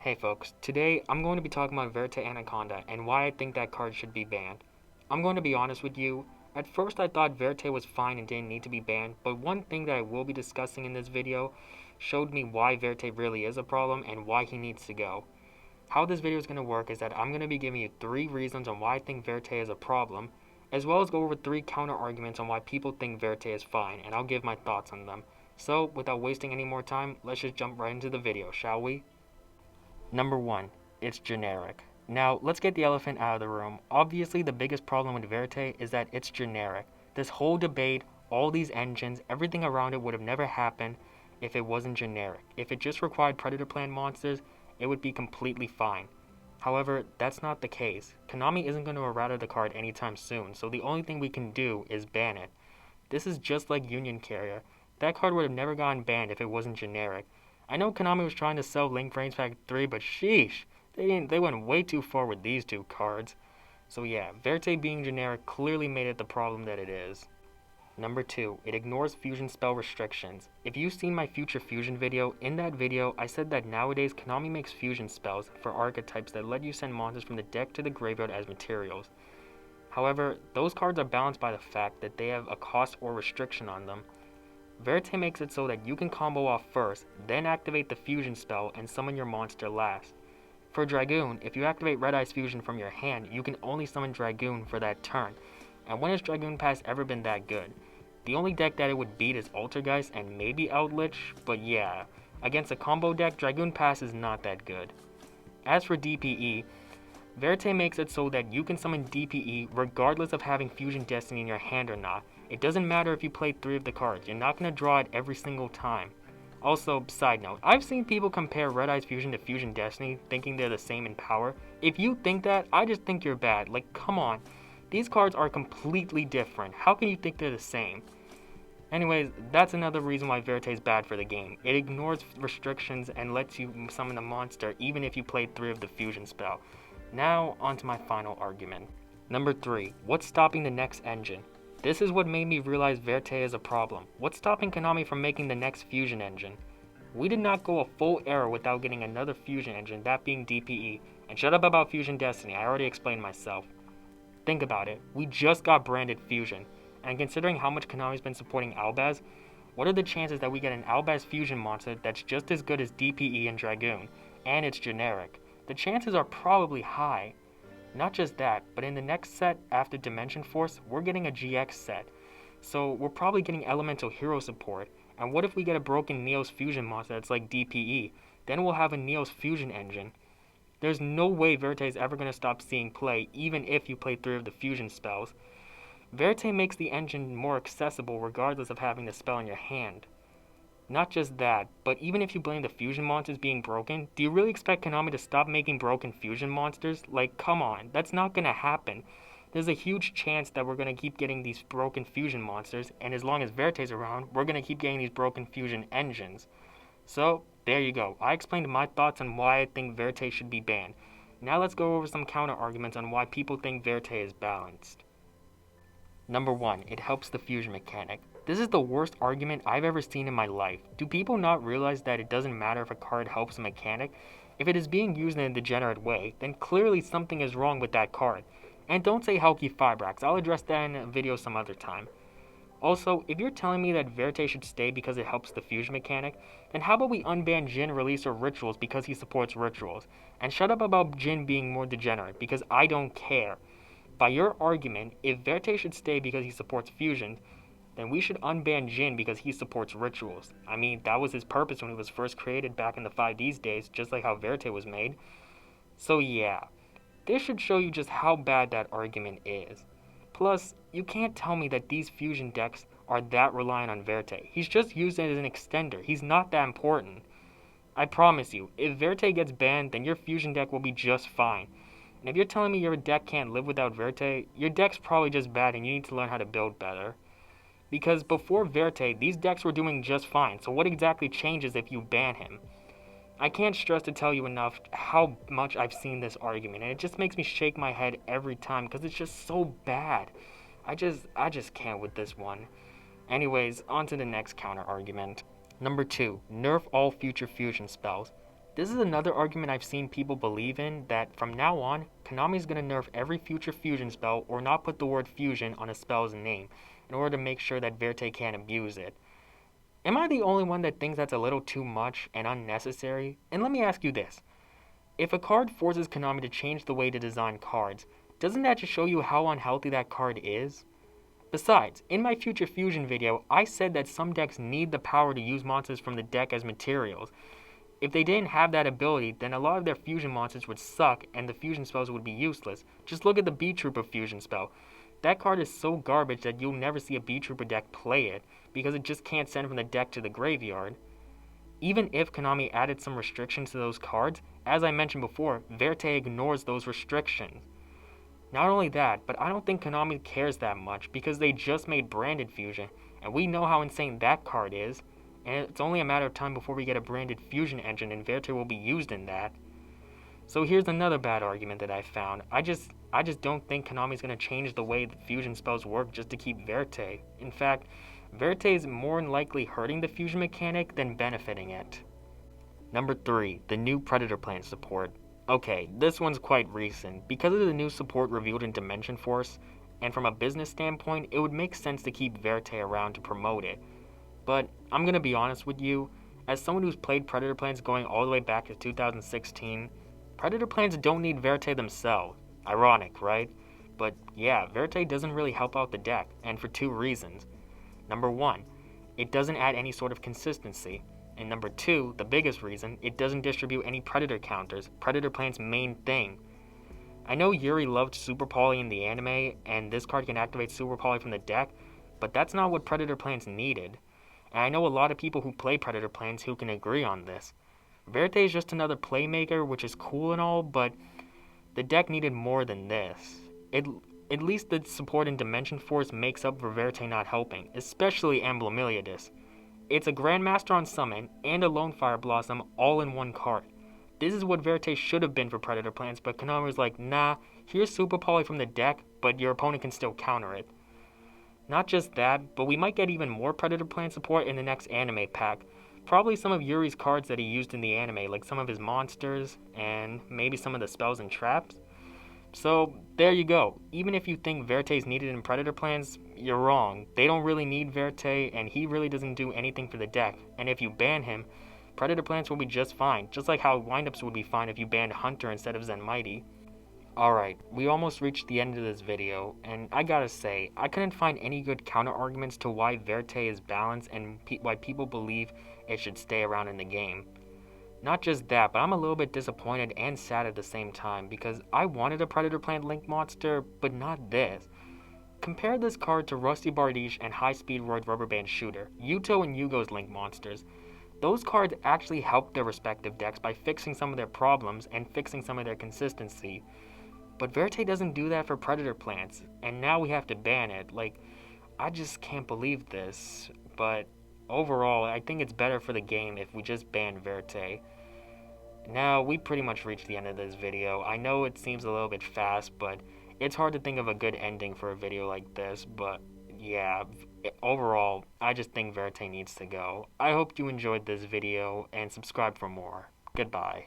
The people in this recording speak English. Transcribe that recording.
Hey folks, today I'm going to be talking about Verte Anaconda and why I think that card should be banned. I'm going to be honest with you, at first I thought Verte was fine and didn't need to be banned, but one thing that I will be discussing in this video showed me why Verte really is a problem and why he needs to go. How this video is going to work is that I'm going to be giving you 3 reasons on why I think Verte is a problem, as well as go over 3 counter arguments on why people think Verte is fine, and I'll give my thoughts on them. So, without wasting any more time, let's just jump right into the video, shall we? Number 1, it's generic. Now, let's get the elephant out of the room. Obviously, the biggest problem with Verte is that it's generic. This whole debate, all these engines, everything around it would have never happened if it wasn't generic. If it just required Predaplant monsters, it would be completely fine. However, that's not the case. Konami isn't going to errata the card anytime soon, so the only thing we can do is ban it. This is just like Union Carrier. That card would have never gotten banned if it wasn't generic. I know Konami was trying to sell Link Frames Pack 3, but sheesh, they went way too far with these 2 cards. So yeah, Verte being generic clearly made it the problem that it is. Number 2, it ignores fusion spell restrictions. If you've seen my future fusion video, in that video I said that nowadays Konami makes fusion spells for archetypes that let you send monsters from the deck to the graveyard as materials. However, those cards are balanced by the fact that they have a cost or restriction on them. Verte makes it so that you can combo off first, then activate the fusion spell and summon your monster last. For Dragoon, if you activate Red Eye's fusion from your hand, you can only summon Dragoon for that turn. And when has Dragoon Pass ever been that good? The only deck that it would beat is Altergeist and maybe Outlich, but yeah, against a combo deck, Dragoon Pass is not that good. As for DPE, Verte makes it so that you can summon DPE regardless of having Fusion Destiny in your hand or not. It doesn't matter if you play 3 of the cards, you're not going to draw it every single time. Also, side note, I've seen people compare Red Eye's Fusion to Fusion Destiny, thinking they're the same in power. If you think that, I just think you're bad. Like, come on. These cards are completely different. How can you think they're the same? Anyways, that's another reason why Verte is bad for the game. It ignores restrictions and lets you summon a monster even if you played 3 of the Fusion spell. Now, onto my final argument. Number 3, what's stopping the next engine? This is what made me realize Verte is a problem. What's stopping Konami from making the next fusion engine? We did not go a full era without getting another fusion engine, that being DPE. And shut up about Fusion Destiny, I already explained myself. Think about it, we just got branded Fusion. And considering how much Konami's been supporting Albaz, what are the chances that we get an Albaz fusion monster that's just as good as DPE and Dragoon, and it's generic? The chances are probably high. Not just that, but in the next set after Dimension Force, we're getting a GX set. So we're probably getting Elemental Hero support. And what if we get a broken Neos fusion monster that's like DPE? Then we'll have a Neos fusion engine. There's no way Verte is ever going to stop seeing play, even if you play 3 of the fusion spells. Verte makes the engine more accessible regardless of having the spell in your hand. Not just that, but even if you blame the fusion monsters being broken, do you really expect Konami to stop making broken fusion monsters? Like, come on, that's not gonna happen. There's a huge chance that we're gonna keep getting these broken fusion monsters, and as long as Verte's around, we're gonna keep getting these broken fusion engines. So, there you go. I explained my thoughts on why I think Verte should be banned. Now let's go over some counter arguments on why people think Verte is balanced. Number 1, it helps the fusion mechanic. This is the worst argument I've ever seen in my life. Do people not realize that it doesn't matter if a card helps a mechanic? If it is being used in a degenerate way, then clearly something is wrong with that card. And don't say Helki Fibrax, I'll address that in a video some other time. Also, if you're telling me that Verte should stay because it helps the fusion mechanic, then how about we unban Jin release or Rituals because he supports Rituals? And shut up about Jin being more degenerate, because I don't care. By your argument, if Verte should stay because he supports fusion, then we should unban Jin because he supports Rituals. I mean, that was his purpose when he was first created back in the 5Ds days, just like how Verte was made. So yeah, this should show you just how bad that argument is. Plus, you can't tell me that these fusion decks are that reliant on Verte. He's just used it as an extender. He's not that important. I promise you, if Verte gets banned, then your fusion deck will be just fine. And if you're telling me your deck can't live without Verte, your deck's probably just bad and you need to learn how to build better. Because before Verte, these decks were doing just fine, so what exactly changes if you ban him? I can't stress to tell you enough how much I've seen this argument, and it just makes me shake my head every time because it's just so bad. I just can't with this one. Anyways, on to the next counter argument. Number 2, nerf all future fusion spells. This is another argument I've seen people believe in, that from now on, Konami's gonna nerf every future fusion spell or not put the word fusion on a spell's name in order to make sure that Verte can't abuse it. Am I the only one that thinks that's a little too much and unnecessary? And let me ask you this. If a card forces Konami to change the way to design cards, doesn't that just show you how unhealthy that card is? Besides, in my Future Fusion video, I said that some decks need the power to use monsters from the deck as materials. If they didn't have that ability, then a lot of their fusion monsters would suck and the fusion spells would be useless. Just look at the B-Trooper fusion spell. That card is so garbage that you'll never see a B-Trooper deck play it, because it just can't send from the deck to the graveyard. Even if Konami added some restrictions to those cards, as I mentioned before, Verte ignores those restrictions. Not only that, but I don't think Konami cares that much because they just made Branded Fusion, and we know how insane that card is, and it's only a matter of time before we get a Branded Fusion engine and Verte will be used in that. So here's another bad argument that I found. I just don't think Konami's going to change the way that fusion spells work just to keep Verte. In fact, Verte is more than likely hurting the fusion mechanic than benefiting it. Number 3, the new Predaplant support. Okay, this one's quite recent. Because of the new support revealed in Dimension Force, and from a business standpoint, it would make sense to keep Verte around to promote it. But I'm going to be honest with you, as someone who's played Predaplants going all the way back to 2016, Predaplants don't need Verte themselves. Ironic, right? But yeah, Verte doesn't really help out the deck, and for 2 reasons. Number 1, it doesn't add any sort of consistency. And number 2, the biggest reason, it doesn't distribute any Predator counters, Predaplant's main thing. I know Yuri loved Super Poly in the anime, and this card can activate Super Poly from the deck, but that's not what Predaplants needed. And I know a lot of people who play Predaplants who can agree on this. Verte is just another playmaker, which is cool and all, but the deck needed more than this. At least the support in Dimension Force makes up for Verte not helping, especially Amblemiliadus. It's a Grandmaster on Summon and a Lone Fire Blossom all in one card. This is what Verte should have been for Predaplants, but Konami was like, nah, here's Super Poly from the deck, but your opponent can still counter it. Not just that, but we might get even more Predaplant support in the next anime pack. Probably some of Yuri's cards that he used in the anime, like some of his monsters, and maybe some of the spells and traps. So, there you go. Even if you think Verte is needed in Predaplants, you're wrong. They don't really need Verte, and he really doesn't do anything for the deck. And if you ban him, Predaplants will be just fine, just like how windups would be fine if you banned Hunter instead of Zen Mighty. Alright, we almost reached the end of this video, and I gotta say, I couldn't find any good counter-arguments to why Verte is balanced and why people believe it should stay around in the game. Not just that, but I'm a little bit disappointed and sad at the same time, because I wanted a Predaplant Link monster, but not this. Compare this card to Rusty Bardiche and High Speed Roid Rubber Band Shooter, Yuto and Yugo's Link monsters. Those cards actually helped their respective decks by fixing some of their problems and fixing some of their consistency. But Verte doesn't do that for Predaplants, and now we have to ban it. Like, I just can't believe this. But overall, I think it's better for the game if we just ban Verte. Now, we pretty much reached the end of this video. I know it seems a little bit fast, but it's hard to think of a good ending for a video like this. But yeah, overall, I just think Verte needs to go. I hope you enjoyed this video, and subscribe for more. Goodbye.